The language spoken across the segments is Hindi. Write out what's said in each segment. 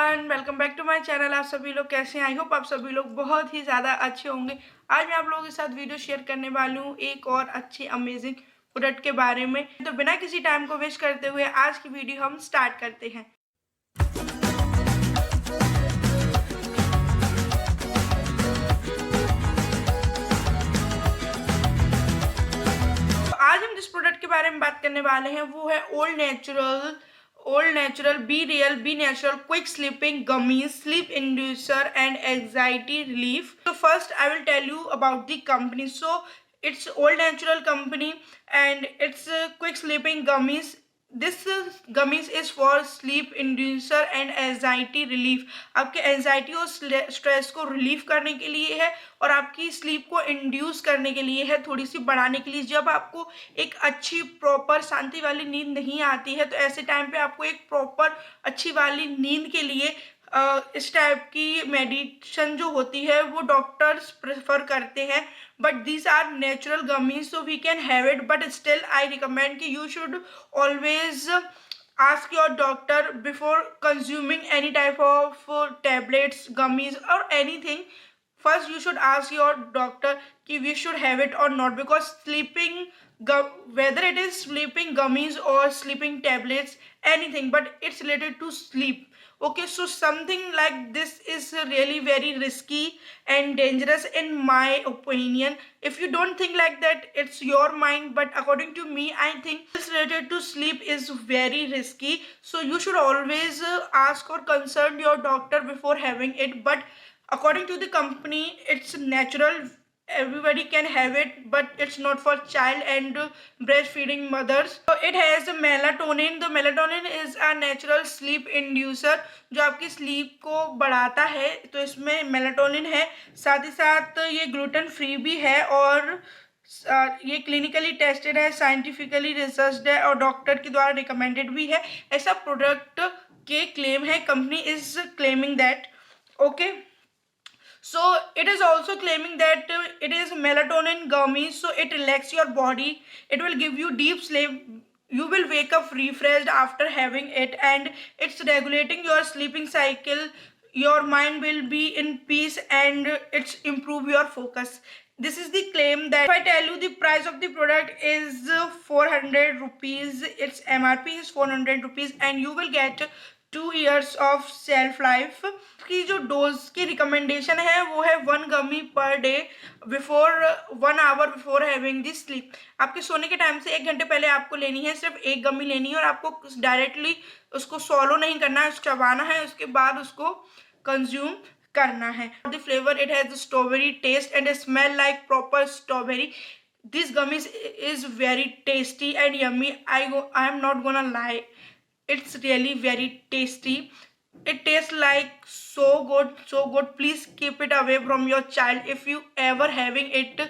Everyone, welcome back to my channel. आप सभी लोग कैसे हैं? आई होप आप सभी लोग बहुत ही ज़्यादा अच्छे होंगे। आज मैं आप लोगों के साथ वीडियो शेयर करने वाली हूँ एक और अच्छी अमेजिंग प्रोडक्ट के बारे में। तो बिना किसी टाइम को वेस्ट करते हुए आज की वीडियो हम स्टार्ट करते हैं। तो आज हम जिस प्रोडक्ट के बारे में बात करने वाले हैं वो है old natural be real be natural quick sleeping gummies, sleep inducer and anxiety relief. So first I will tell you about the company. So it's old natural company and it's quick sleeping gummies. This gummies is for sleep inducer and anxiety relief. आपके एंजाइटी और स्ट्रेस को रिलीफ करने के लिए है और आपकी स्लीप को इंड्यूस करने के लिए है, थोड़ी सी बढ़ाने के लिए। जब आपको एक अच्छी प्रॉपर शांति वाली नींद नहीं आती है तो ऐसे टाइम पे आपको एक प्रॉपर अच्छी वाली नींद के लिए इस टाइप की मेडिसिन जो होती है वो डॉक्टर्स प्रेफर करते हैं। But these are natural gummies so we can have it, but still I recommend कि you should always ask your doctor before consuming any type of tablets, gummies or anything. First you should ask your doctor कि we should have it or not, because whether it is sleeping gummies or sleeping tablets, anything, but it's related to sleep. Okay, so something like this is really very risky and dangerous in my opinion. If you don't think like that, it's your mind, but according to me I think this related to sleep is very risky. So you should always ask or consult your doctor before having it. But according to the company, it's natural, everybody can have it, but it's not for child and breastfeeding mothers. So it has melatonin. The melatonin is a natural sleep inducer जो आपकी स्लीप को बढ़ाता है, तो इसमें मेलाटोनिन है। साथ ही साथ ये ग्लूटेन फ्री भी है और ये क्लिनिकली टेस्टेड है, साइंटिफिकली रिसर्च्ड है और डॉक्टर के द्वारा रिकमेंडेड भी है। ऐसा प्रोडक्ट के क्लेम है, company is claiming that. Okay, so it is also claiming that it is melatonin gummy, so it relax your body, it will give you deep sleep, you will wake up refreshed after having it, and it's regulating your sleeping cycle, your mind will be in peace and it's improve your focus. This is the claim. That if I tell you the price of the product is 400 rupees, its MRP is 400 rupees and you will get 2 years of self life की जो डोज की रिकमेंडेशन है वो है 1 गमी पर day before 1 hour before having the sleep. आपके सोने के टाइम से 1 घंटे पहले आपको लेनी है, सिर्फ 1 गमी लेनी है और आपको डायरेक्टली उसको सॉलो नहीं करना है, चबाना है, उसके बाद उसको कंज्यूम करना है। The flavour, it has strawberry taste and smell like proper strawberry. This gummies is very tasty and yummy. I am not gonna lie. It's really very tasty. It tastes like so good, so good. Please keep it away from your child. If you ever having it,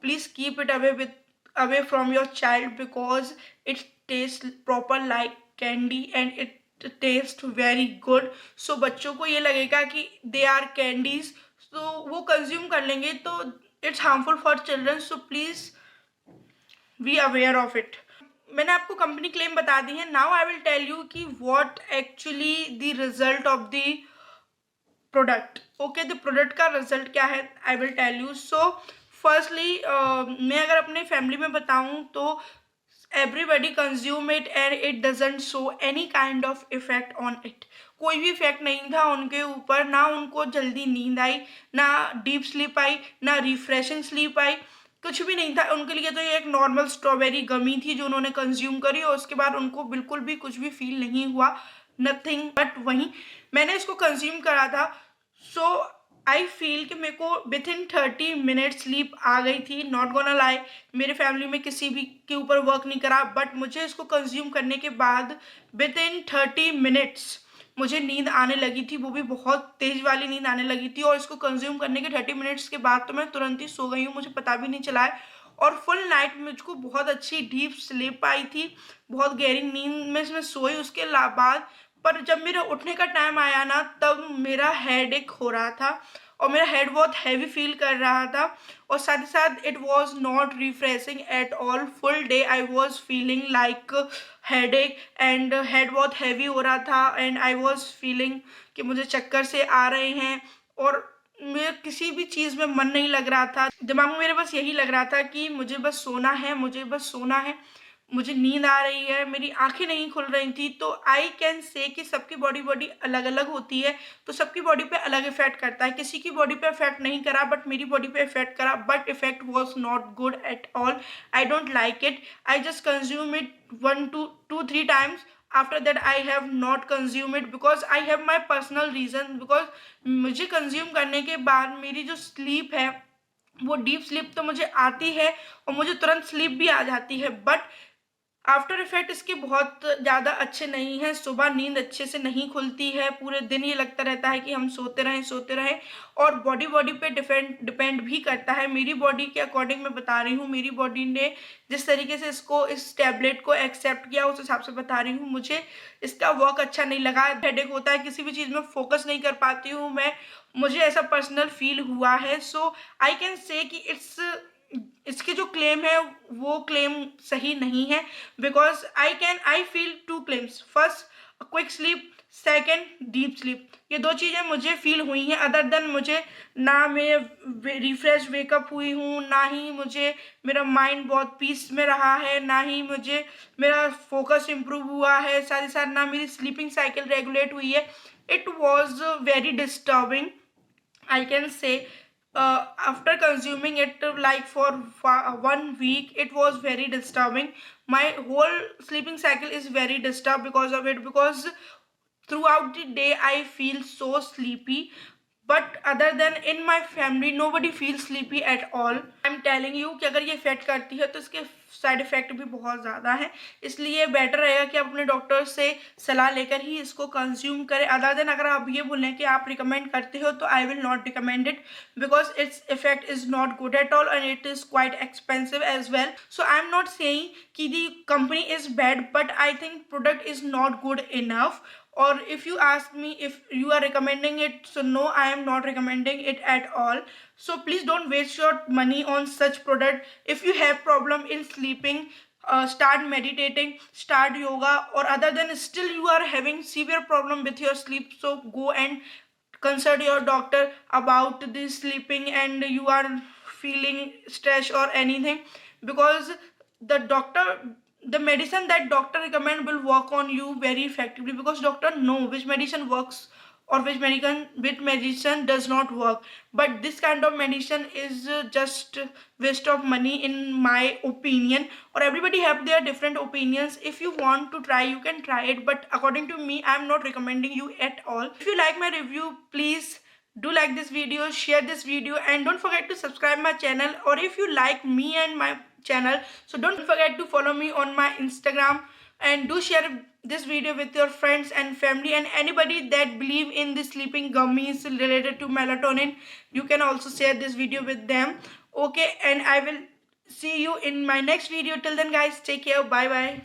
please keep it away from your child, because it tastes proper like candy and it tastes very good. So बच्चों को ये लगेगा कि they are candies, so वो consume कर लेंगे, तो it's harmful for children. So please be aware of it. मैंने आपको कंपनी क्लेम बता दी है। Now I will tell you कि what actually the result of the product. Okay, the product का रिजल्ट क्या है I will tell you. So firstly मैं अगर अपने फैमिली में बताऊं तो everybody consume it and it doesn't show any kind of effect on it. कोई भी इफेक्ट नहीं था उनके ऊपर, ना उनको जल्दी नींद आई, ना डीप स्लीप आई, ना रिफ्रेशिंग स्लीप आई, कुछ भी नहीं था उनके लिए। तो ये एक नॉर्मल स्ट्रॉबेरी गमी थी जो उन्होंने कंज्यूम करी और उसके बाद उनको बिल्कुल भी कुछ भी फील नहीं हुआ, नथिंग। बट वहीं मैंने इसको कंज्यूम करा था, सो आई फील कि मेरे को विद इन 30 मिनट स्लीप आ गई थी। नॉट गोना लाई, मेरे फैमिली में किसी भी के ऊपर वर्क नहीं करा, बट मुझे इसको कंज्यूम करने के बाद विद इन 30 मिनट्स मुझे नींद आने लगी थी, वो भी बहुत तेज वाली नींद आने लगी थी। और इसको कंज्यूम करने के 30 मिनट्स के बाद तो मैं तुरंत ही सो गई हूँ, मुझे पता भी नहीं चला है। और फुल नाइट मुझको बहुत अच्छी डीप स्लीप आई थी, बहुत गहरी नींद में इसमें सोई उसके बाद। पर जब मेरा उठने का टाइम आया ना, तब मेरा हेडेक हो रहा था और मेरा हेड बहुत हैवी फील कर रहा था, और साथ ही साथ it was not refreshing at all. Full day I was feeling like headache and head बहुत हैवी हो रहा था, एंड आई वॉज फीलिंग कि मुझे चक्कर से आ रहे हैं, और मेरे किसी भी चीज़ में मन नहीं लग रहा था। दिमाग में मेरे बस यही लग रहा था कि मुझे बस सोना है, मुझे बस सोना है, मुझे नींद आ रही है, मेरी आंखें नहीं खुल रही थी। तो आई कैन से कि सबकी बॉडी अलग अलग होती है, तो सबकी बॉडी पे अलग इफेक्ट करता है। किसी की बॉडी पे इफेक्ट नहीं करा, बट मेरी बॉडी पे इफेक्ट करा, but effect was not good at all. I don't like it. I just consume it 1 to 2 3 times. After that I have not consumed it because I have my personal reason, because मुझे कंज्यूम करने के बाद मेरी जो स्लीप है वो डीप स्लीप तो मुझे आती है, और मुझे तुरंत स्लीप भी आ जाती है, बट आफ्टर इफेक्ट इसके बहुत ज़्यादा अच्छे नहीं है। सुबह नींद अच्छे से नहीं खुलती है, पूरे दिन ये लगता रहता है कि हम सोते रहें, और बॉडी पे डिपेंड भी करता है। मेरी बॉडी के अकॉर्डिंग मैं बता रही हूँ, मेरी बॉडी ने जिस तरीके से इस टैबलेट को एक्सेप्ट किया उस हिसाब से बता रही हूँ। मुझे इसका वर्क अच्छा नहीं लगा, हेडेक होता है, किसी भी चीज़ में फोकस नहीं कर पाती हूँ मैं, मुझे ऐसा पर्सनल फील हुआ है। सो आई कैन से कि इसके जो क्लेम है वो क्लेम सही नहीं है, because I feel 2 claims. First quick sleep, second deep sleep. ये 2 चीज़ें मुझे फील हुई हैं। अदर देन मुझे ना मैं रिफ्रेश वेकअप हुई हूँ, ना ही मुझे मेरा माइंड बहुत पीस में रहा है, ना ही मुझे मेरा फोकस इम्प्रूव हुआ है, साथ ही साथ ना मेरी स्लीपिंग साइकिल रेगुलेट हुई है। It was very disturbing, I can say. After consuming it like for 1 week, it was very disturbing. My whole sleeping cycle is very disturbed because of it, because throughout the day I feel so sleepy, but other than in my family nobody feel sleepy at all. I am telling you कि अगर ये इफेक्ट करती है तो इसके साइड इफेक्ट भी बहुत ज़्यादा है, इसलिए बेटर रहेगा कि आप अपने डॉक्टर से सलाह लेकर ही इसको कंज्यूम करें। अदर देन अगर आप ये बोलें कि आप रिकमेंड करते हो तो I will not recommend it, because its effect is not good at all and it is quite expensive as well. So I am not saying कि the company is bad, but I think product is not good enough. Or if you ask me if you are recommending it, so no, I am not recommending it at all. So please don't waste your money on such product. If you have problem in sleeping, start meditating, start yoga, or other than still you are having severe problem with your sleep, so go and consult your doctor about the sleeping and you are feeling stress or anything, because the medicine that doctor recommend will work on you very effectively, because doctor know which medicine works or which medicine does not work. But this kind of medicine is just waste of money in my opinion, or everybody have their different opinions. If you want to try, you can try it, but according to me, I am not recommending you at all. If you like my review, please do like this video, share this video, and don't forget to subscribe my channel. Or if you like me and my channel, so don't forget to follow me on my Instagram, and do share this video with your friends and family, and anybody that believe in the sleeping gummies related to melatonin, you can also share this video with them. Okay, and I will see you in my next video. Till then guys, take care, bye bye.